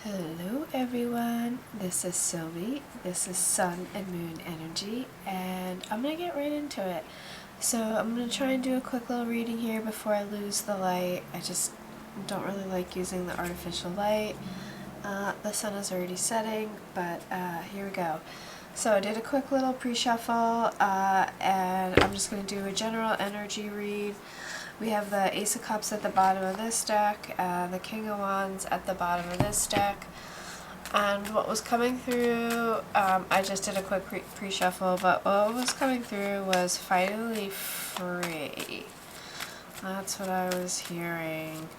Hello everyone, this is Sylvie, this is Sun and Moon Energy, and I'm going to get right into it. So I'm going to try and do a quick little reading here before I lose the light. I just don't really like using the artificial light. The sun is already setting, but here we go. So I did a quick little pre-shuffle, and I'm just going to do a general energy read. We have the Ace of Cups at the bottom of this deck, the King of Wands at the bottom of this deck. And what was coming through, I just did a quick pre-shuffle, but what was coming through was finally free. That's what I was hearing.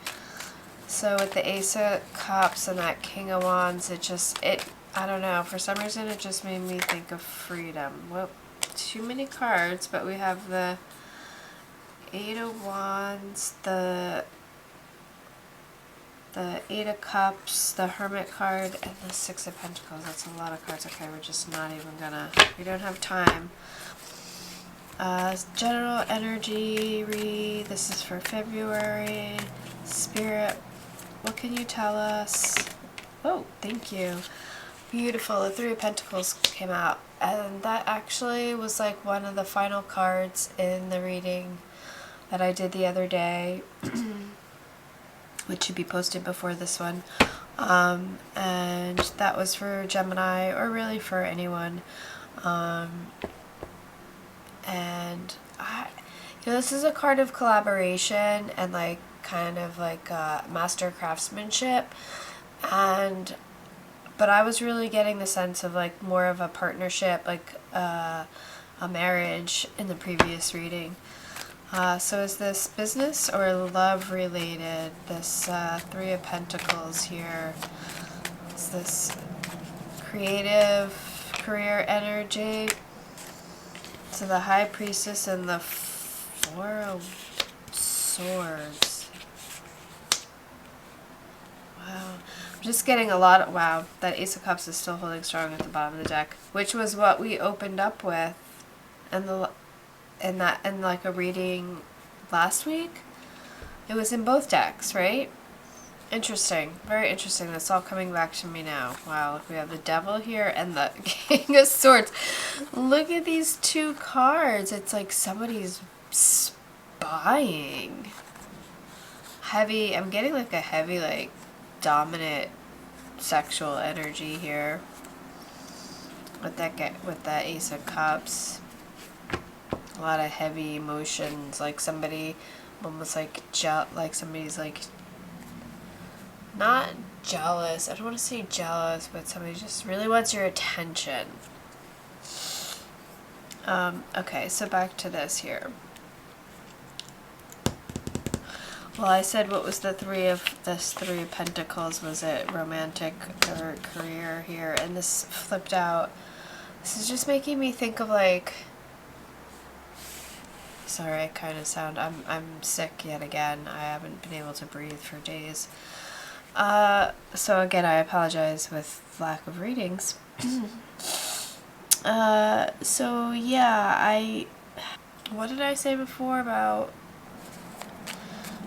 So with the Ace of Cups and that King of Wands, I don't know, for some reason it just made me think of freedom. Well, too many cards, but we have the Eight of Wands, the Eight of Cups, the Hermit card, and the Six of Pentacles. That's a lot of cards. Okay, we're just not even gonna, we don't have time. General energy read. This is for February. Spirit, what can you tell us? Oh, thank you. Beautiful. The Three of Pentacles came out, and that actually was like one of the final cards in the reading that I did the other day, which should be posted before this one, and that was for Gemini, or really for anyone, and this is a card of collaboration and like kind of like master craftsmanship, but I was really getting the sense of like more of a partnership, like a marriage in the previous reading. So is this business or love related? This Three of Pentacles here. Is this creative career energy? So the High Priestess and the Four of Swords. Wow. I'm just getting a lot of, wow, that Ace of Cups is still holding strong at the bottom of the deck, which was what we opened up with in like a reading last week. It was in both decks, right? Interesting. Very interesting. That's all coming back to me now. Wow, look, we have the Devil here and the King of Swords. Look at these two cards. It's like somebody's spying. Heavy, I'm getting like a heavy, like, dominant sexual energy here with that Ace of Cups. A lot of heavy emotions, like somebody almost like somebody's like not jealous. I don't want to say jealous, but somebody just really wants your attention. Okay, so back to this here. Well, I said what was the Three of Pentacles? Was it romantic or career here? And this flipped out. This is just making me think of like, sorry, I kind of sound, I'm sick yet again. I haven't been able to breathe for days. So again, I apologize with lack of readings. So yeah, what did I say before about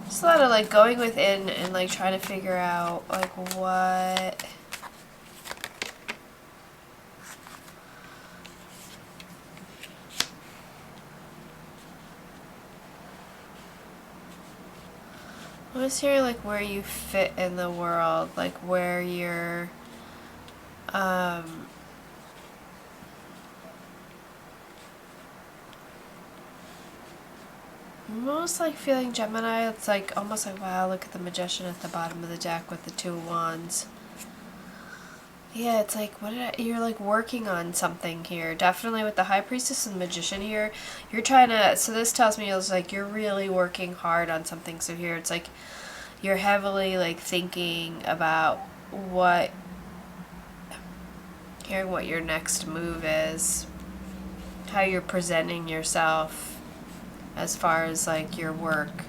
just a lot of like going within and like trying to figure out like what I was here, like where you fit in the world, like where you're, most like feeling Gemini. It's like almost like, wow, look at the Magician at the bottom of the deck with the Two of Wands. Yeah, it's like, you're like working on something here. Definitely with the High Priestess and Magician here, you're trying to, so this tells me it's like you're really working hard on something. So here it's like you're heavily like thinking about hearing what your next move is, how you're presenting yourself as far as like your work,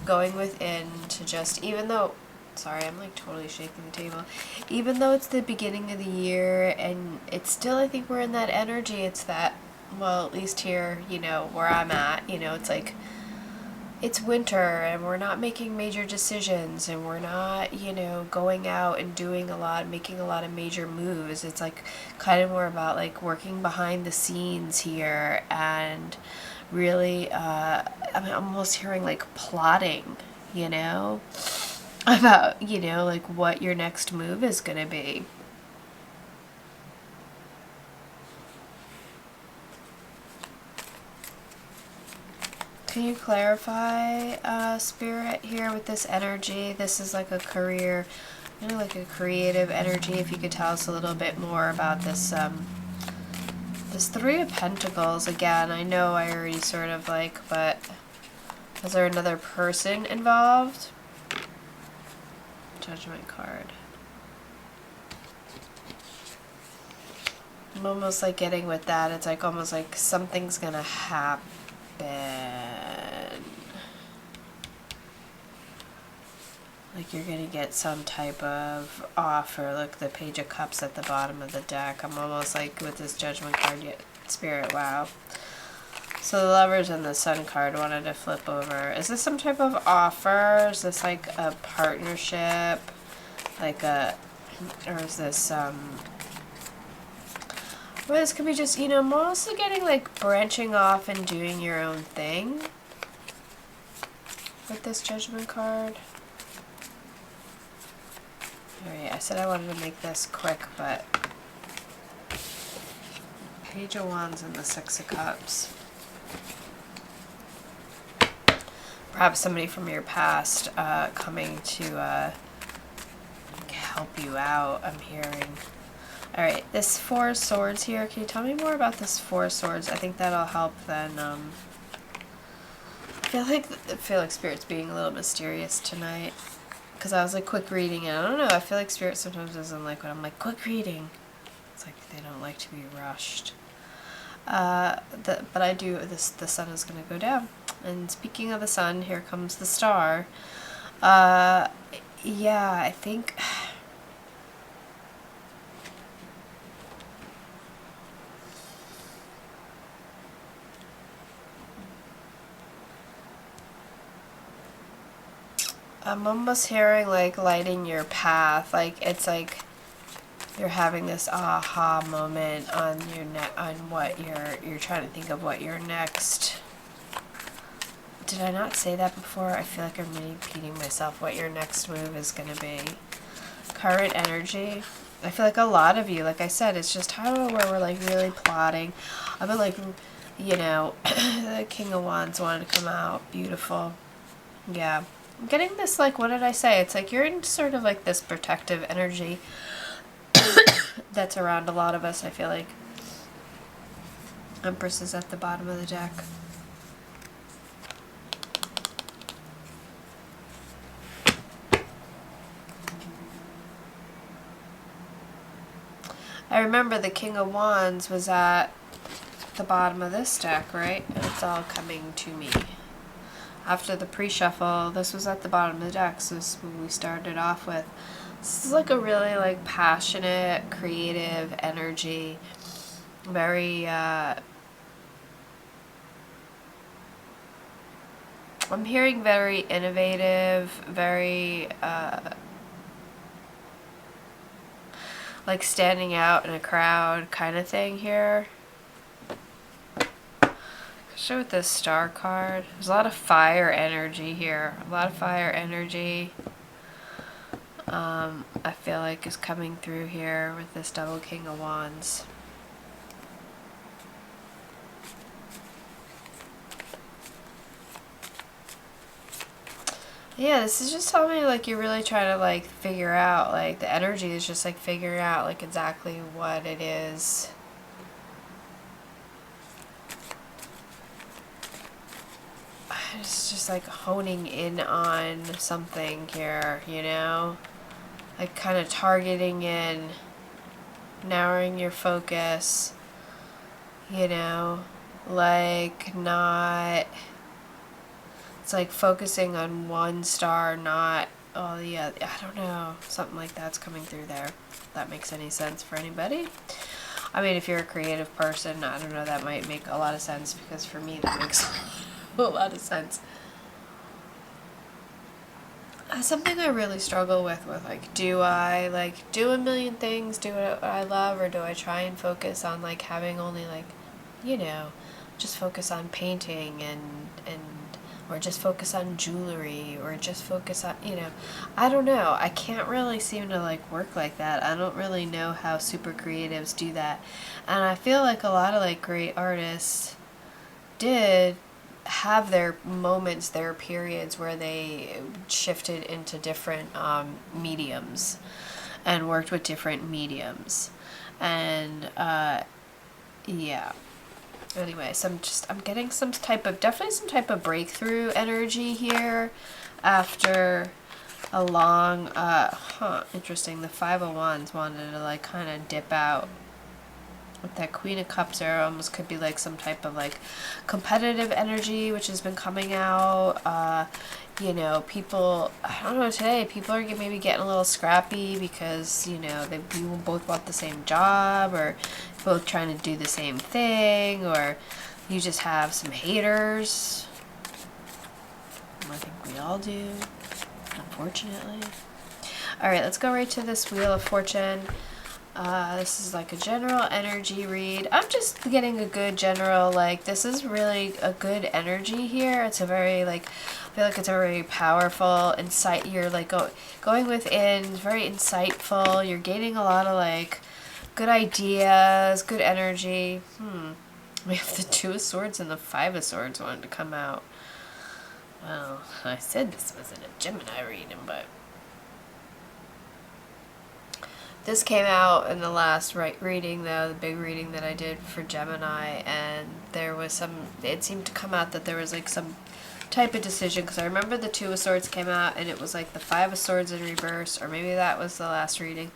going within to just, even though, sorry, I'm like totally shaking the table. Even though it's the beginning of the year and it's still, I think we're in that energy. It's that, well, at least here, where I'm at, it's like it's winter and we're not making major decisions and we're not, you know, going out and doing a lot, making a lot of major moves. It's like kind of more about like working behind the scenes here and really, I'm almost hearing like plotting, you know, about, you know, like what your next move is going to be. Can you clarify, Spirit, here with this energy? This is like a career, you know, like a creative energy. If you could tell us a little bit more about this, this Three of Pentacles. Again, I know I already sort of like, but is there another person involved? Judgment card. I'm almost like getting with that. It's like almost like something's gonna happen. Like you're gonna get some type of offer. Look, the Page of Cups at the bottom of the deck. I'm almost like with this Judgment card, yet Spirit, wow. So the Lovers and the Sun card wanted to flip over. Is this some type of offer? Is this like a partnership? Like a, or is this, well, this could be just, you know, mostly getting like branching off and doing your own thing with this Judgment card. Alright, I said I wanted to make this quick, but Page of Wands and the Six of Cups. Perhaps somebody from your past coming to help you out, I'm hearing. Alright, this Four of Swords here. Can you tell me more about this Four of Swords? I think that'll help then. I feel like Spirit's being a little mysterious tonight. Because I was like quick reading and I don't know, I feel like Spirit sometimes doesn't like when I'm like quick reading. It's like they don't like to be rushed. But I do, the sun is going to go down. And speaking of the sun, here comes the star. Yeah, I think... I'm almost hearing like lighting your path. Like it's like you're having this aha moment on your on what you're trying to think of what your next. Did I not say that before? I feel like I'm repeating myself. What your next move is going to be. Current energy. I feel like a lot of you, like I said, it's just I don't know where we're like really plotting. I've been like, you know, the King of Wands wanted to come out. Beautiful. Yeah. I'm getting this, like, what did I say? It's like you're in sort of like this protective energy that's around a lot of us, I feel like. Empress is at the bottom of the deck. I remember the King of Wands was at the bottom of this deck, right? And it's all coming to me. After the pre-shuffle, this was at the bottom of the deck, so this is what we started off with. This is like a really like passionate, creative energy. Very, I'm hearing very innovative, very, like standing out in a crowd kind of thing here. Show with this star card. There's a lot of fire energy here. A lot of fire energy. I feel like is coming through here with this double King of Wands. Yeah, this is just telling me like you're really trying to like figure out, like the energy is just like figuring out like exactly what it is. It's just like honing in on something here, you know? Like kind of targeting in, narrowing your focus, you know? Like not, it's like focusing on one star, not all the other. I don't know, something like that's coming through there. If that makes any sense for anybody. I mean, if you're a creative person, I don't know, that might make a lot of sense because for me that makes a lot of sense. something I really struggle with like, do I like do a million things, do what I love, or do I try and focus on like having only like, you know, just focus on painting and or just focus on jewelry, or just focus on, you know, I don't know. I can't really seem to like work like that. I don't really know how super creatives do that. And I feel like a lot of like great artists did have their moments, their periods where they shifted into different mediums and worked with different mediums. And yeah. Anyway, so I'm getting definitely some type of breakthrough energy here after a long, interesting. The Five of Wands wanted to like kind of dip out. With that Queen of Cups there, almost could be like some type of like competitive energy which has been coming out. You know, people, I don't know, today people are maybe getting a little scrappy because, you know, you both want the same job, or both trying to do the same thing, or you just have some haters. I think we all do, unfortunately. Alright, let's go right to this Wheel of Fortune. This is like a general energy read. I'm just getting a good general, like, this is really a good energy here. It's a very, like, I feel like it's a very powerful insight. You're, like, going within, very insightful. You're gaining a lot of, like, good ideas, good energy. We have the Two of Swords and the Five of Swords wanting to come out. Well, I said this wasn't a Gemini reading, but this came out in the last reading, though, the big reading that I did for Gemini, and there was it seemed to come out that there was like some type of decision, because I remember the Two of Swords came out, and it was like the Five of Swords in reverse, or maybe that was the last reading.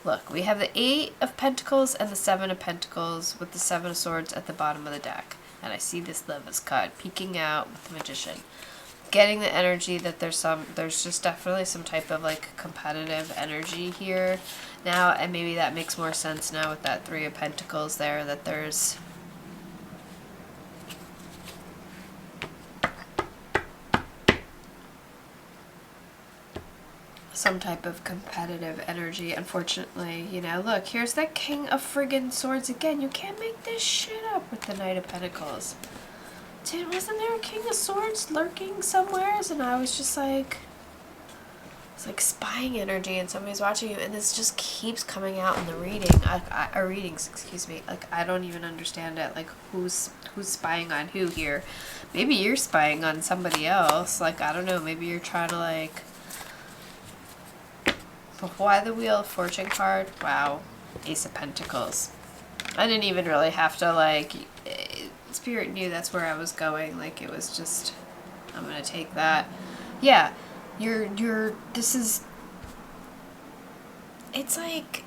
Look, we have the Eight of Pentacles and the Seven of Pentacles with the Seven of Swords at the bottom of the deck, and I see this Lovers card peeking out with the Magician. Getting the energy that there's just definitely some type of like competitive energy here now, and maybe that makes more sense now with that Three of Pentacles there, that there's some type of competitive energy. Unfortunately, you know, look, here's that King of friggin' Swords again. You can't make this shit up with the Knight of Pentacles. Dude, wasn't there a King of Swords lurking somewheres? And I was just like, it's like spying energy, and somebody's watching you, and this just keeps coming out in the reading, readings, excuse me. Like, I don't even understand it. Like, who's spying on who here? Maybe you're spying on somebody else. Like, I don't know. Maybe you're trying to like. But why the Wheel of Fortune card? Wow, Ace of Pentacles. I didn't even really have to like. Spirit knew that's where I was going. Like, it was just, I'm gonna take that. Yeah, it's like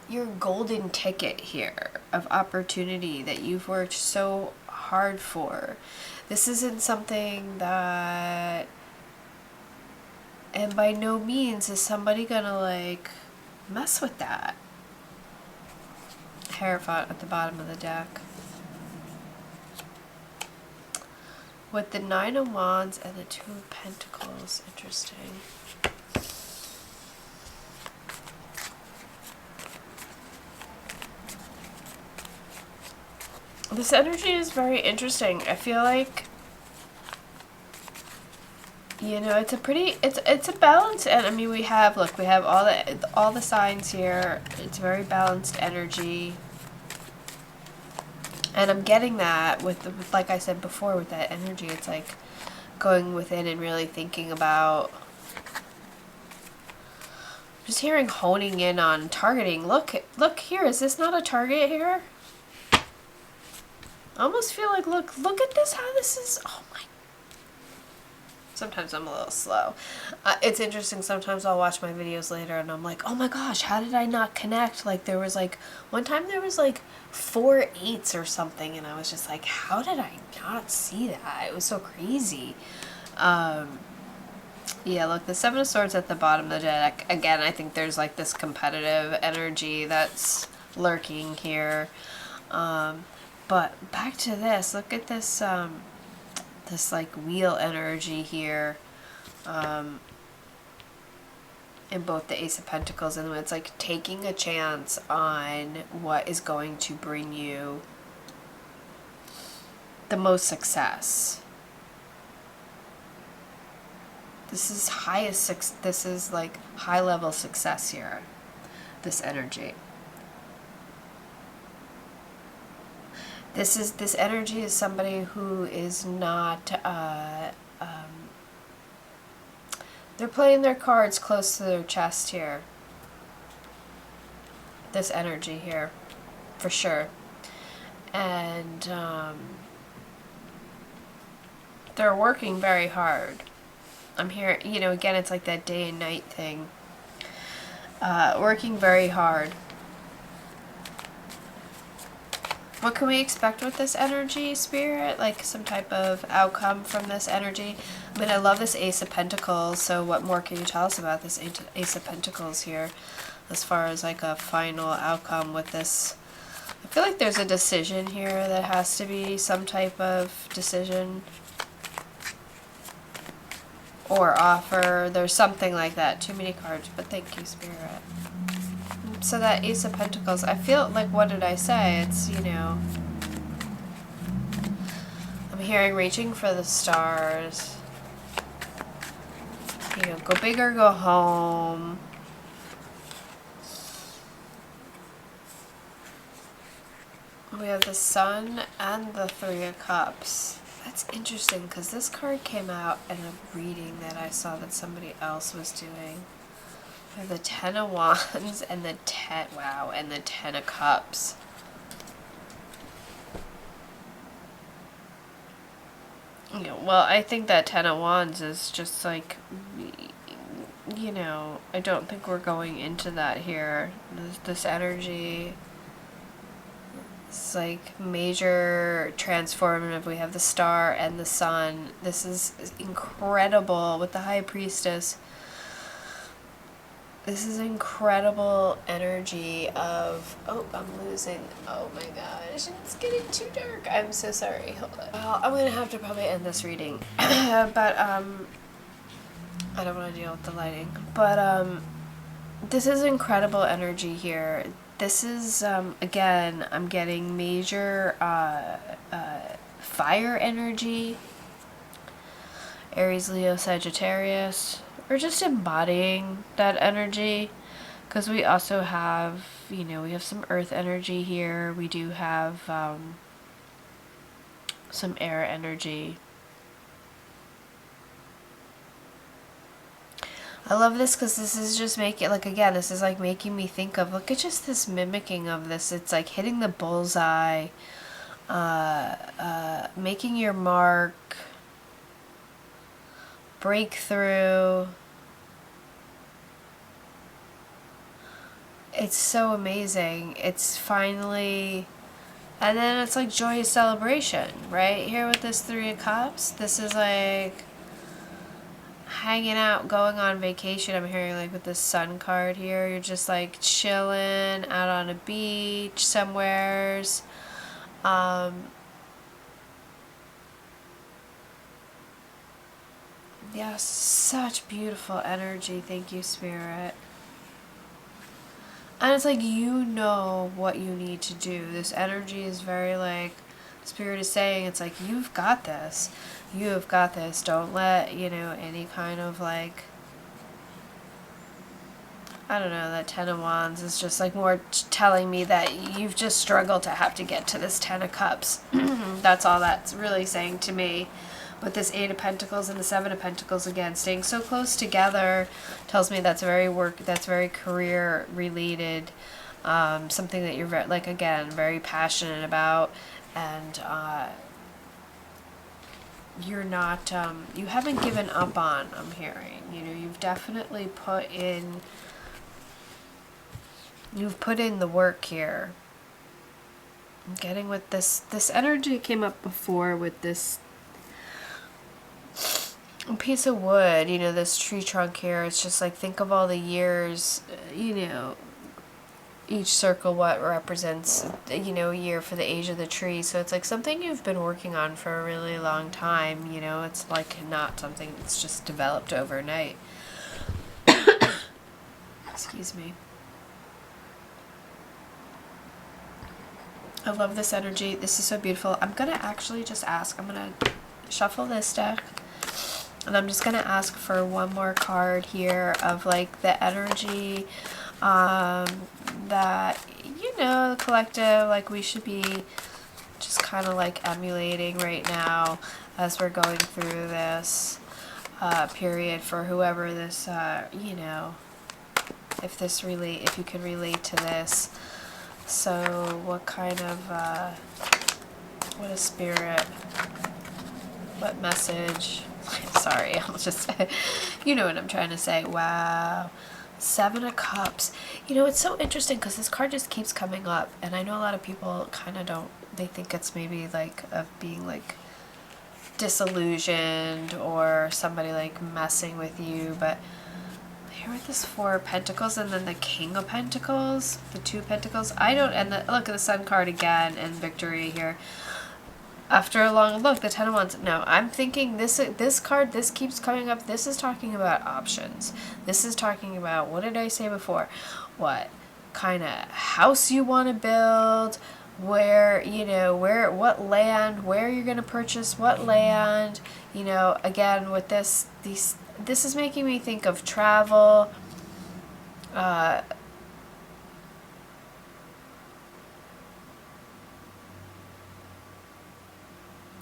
your golden ticket here of opportunity that you've worked so hard for. This isn't something that, and by no means is somebody gonna like mess with that. Hierophant at the bottom of the deck. With the Nine of Wands and the Two of Pentacles. Interesting. This energy is very interesting. I feel like, you know, it's a balance, and I mean, we have all the signs here. It's very balanced energy. And I'm getting that with like I said before, with that energy, it's like going within and really thinking about, just hearing, honing in on targeting. Look here, is this not a target here? I almost feel like, look at this, how this is, oh my. Sometimes I'm a little slow. It's interesting, sometimes I'll watch my videos later and I'm like, oh my gosh, how did I not connect? Like, there was like, one time there was like 4 8s or something, and I was just like, how did I not see that? It was so crazy. Yeah, look, the Seven of Swords at the bottom of the deck. Again, I think there's like this competitive energy that's lurking here. But back to this, look at this, this like wheel energy here. in both the Ace of Pentacles, and it's like taking a chance on what is going to bring you the most success. This is like high level success here, this energy. This energy is somebody who is not, they're playing their cards close to their chest here. This energy here, for sure. And they're working very hard. I'm here, you know, again, it's like that day and night thing. Working very hard. What can we expect with this energy, Spirit? Like some type of outcome from this energy? I mean, I love this Ace of Pentacles, so what more can you tell us about this Ace of Pentacles here as far as like a final outcome with this? I feel like there's a decision here that has to be some type of decision or offer. There's something like that. Too many cards, but thank you, Spirit. So that Ace of Pentacles, I feel like, what did I say? It's, you know, I'm hearing reaching for the stars. You know, go big or go home. We have the Sun and the Three of Cups. That's interesting because this card came out in a reading that I saw that somebody else was doing. We have the Ten of Wands and the and the Ten of Cups. You know, well, I think that Ten of Wands is just like, you know, I don't think we're going into that here. This energy, it's like major transformative. We have the Star and the Sun. This is incredible with the High Priestess. This is incredible energy of, oh, I'm losing, oh my gosh, it's getting too dark. I'm so sorry, hold on. Well, I'm going to have to probably end this reading, but, I don't want to deal with the lighting, but, this is incredible energy here. This is, again, I'm getting major, fire energy, Aries, Leo, Sagittarius. Or just embodying that energy, because we also have, you know, we have some earth energy here. We do have some air energy. I love this because this is just making, like, again, this is like making me think of, look at just this mimicking of this. It's like hitting the bullseye, making your mark, breakthrough. It's so amazing. It's finally, and then it's like joyous celebration, right? Here with this Three of Cups, this is like hanging out, going on vacation. I'm hearing like with this Sun card here, you're just like chilling out on a beach somewheres. Yeah, such beautiful energy. Thank you, Spirit. And it's like, you know what you need to do. This energy is very like, Spirit is saying, it's like, you've got this. You have got this. Don't let, you know, any kind of like, I don't know, that Ten of Wands is just like more telling me that you've just struggled to have to get to this Ten of Cups. That's all that's really saying to me. With this Eight of Pentacles and the Seven of Pentacles, again, staying so close together tells me that's very career related, something that you're very, like, again, very passionate about, and you're not, you haven't given up on, I'm hearing. You know, you've definitely put in the work here. I'm getting with this energy came up before with this piece of wood, you know, this tree trunk here. It's just like, think of all the years, you know, each circle what represents, you know, a year for the age of the tree. So it's like something you've been working on for a really long time, you know. It's like not something that's just developed overnight. Excuse me. I love this energy. This is so beautiful. I'm going to actually just ask. I'm going to shuffle this deck. And I'm just going to ask for one more card here of like the energy that, you know, the collective, like we should be just kind of like emulating right now as we're going through this period for whoever this, you know, if you can relate to this. So what kind of, what a spirit, what message, sorry, I'll just, you know what I'm trying to say. Wow. 7 of Cups. You know, it's so interesting because this card just keeps coming up, and I know a lot of people kind of don't, they think it's maybe like of being like disillusioned or somebody like messing with you, but here with this 4 of Pentacles and then the King of Pentacles, the 2 of Pentacles. I don't, and look at the Sun card again and victory here. After a long look, the 10 of Wands. No, I'm thinking this card, this keeps coming up. This is talking about options. This is talking about, what did I say before? What kind of house you want to build, where, you know, what land, where you're going to purchase what land, you know, again, with this is making me think of travel,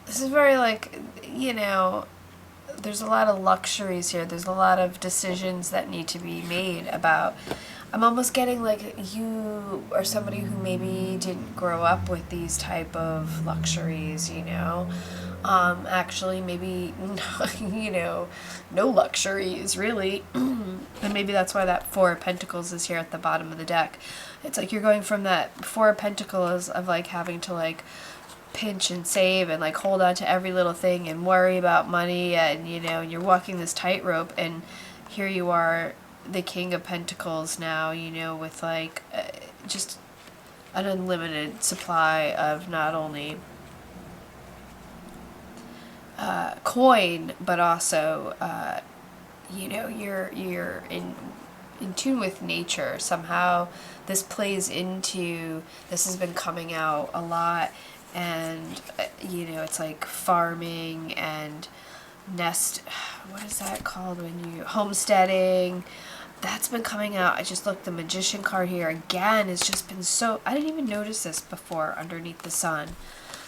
this is very like, you know, there's a lot of luxuries here. There's a lot of decisions that need to be made about, I'm almost getting like you are somebody who maybe didn't grow up with these type of luxuries, you know. Actually maybe, you know, no luxuries really. And maybe that's why that 4 of Pentacles is here at the bottom of the deck. It's like you're going from that 4 of Pentacles of like having to like pinch and save and like hold on to every little thing and worry about money, and you know, you're walking this tightrope, and here you are, the King of Pentacles now, you know, with like just an unlimited supply of not only coin, but also you know, you're in tune with nature. Somehow this plays into, this has been coming out a lot, and you know, it's like farming and what is that called when you, homesteading, that's been coming out. I just looked, the Magician card here again has just been so, I didn't even notice this before underneath the Sun.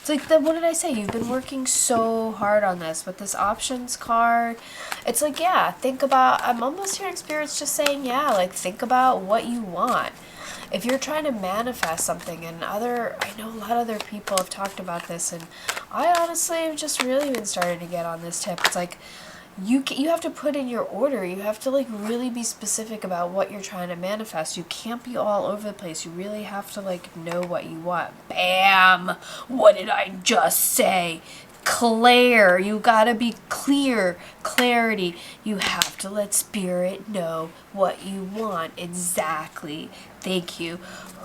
It's like, what did I say? You've been working so hard on this with this options card. It's like, yeah, think about, I'm almost hearing spirits just saying, yeah, like think about what you want. If you're trying to manifest something, and I know a lot of other people have talked about this, and I honestly have just really been starting to get on this tip. It's like, you have to put in your order. You have to like really be specific about what you're trying to manifest. You can't be all over the place. You really have to like know what you want. Bam! What did I just say? Clear. You gotta be clear. Clarity. You have to let spirit know what you want exactly. Thank you.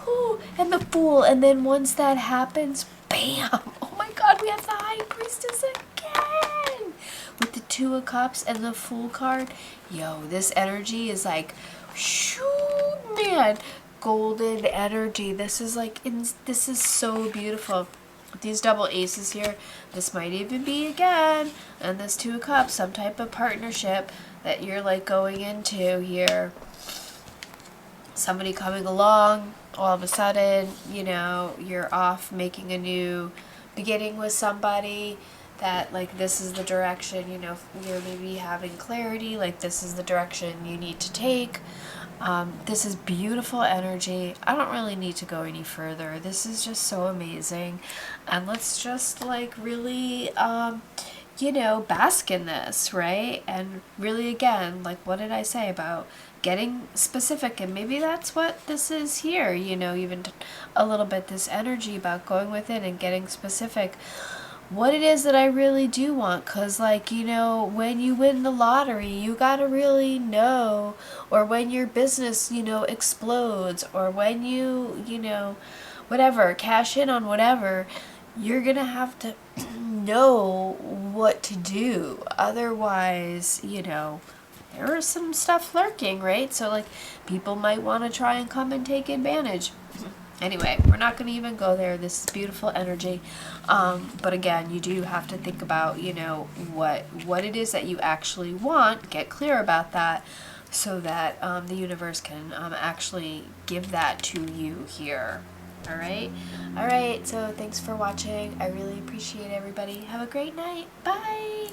Ooh, and the Fool. And then once that happens, bam! Oh my God, we have the High Priestess again! With the 2 of Cups and the Fool card. Yo, this energy is like, shoot, man. Golden energy. This is like, this is so beautiful. With these double aces here, this might even be again, and this 2 of Cups, some type of partnership that you're like going into here. Somebody coming along, all of a sudden, you know, you're off making a new beginning with somebody that like, this is the direction, you know, you're maybe having clarity, like this is the direction you need to take. This is beautiful energy. I don't really need to go any further. This is just so amazing. And let's just like really, you know, bask in this, right? And really, again, like what did I say about getting specific? And maybe that's what this is here, you know, even a little bit, this energy about going within and getting specific. What it is that I really do want, because like, you know, when you win the lottery, you gotta really know, or when your business, you know, explodes, or when you know, whatever, cash in on whatever, you're gonna have to know what to do. Otherwise, you know, there is some stuff lurking, right? So like people might want to try and come and take advantage. Anyway, we're not going to even go there. This is beautiful energy. But again, you do have to think about, you know, what it is that you actually want. Get clear about that so that the universe can actually give that to you here. All right? All right, so thanks for watching. I really appreciate everybody. Have a great night. Bye!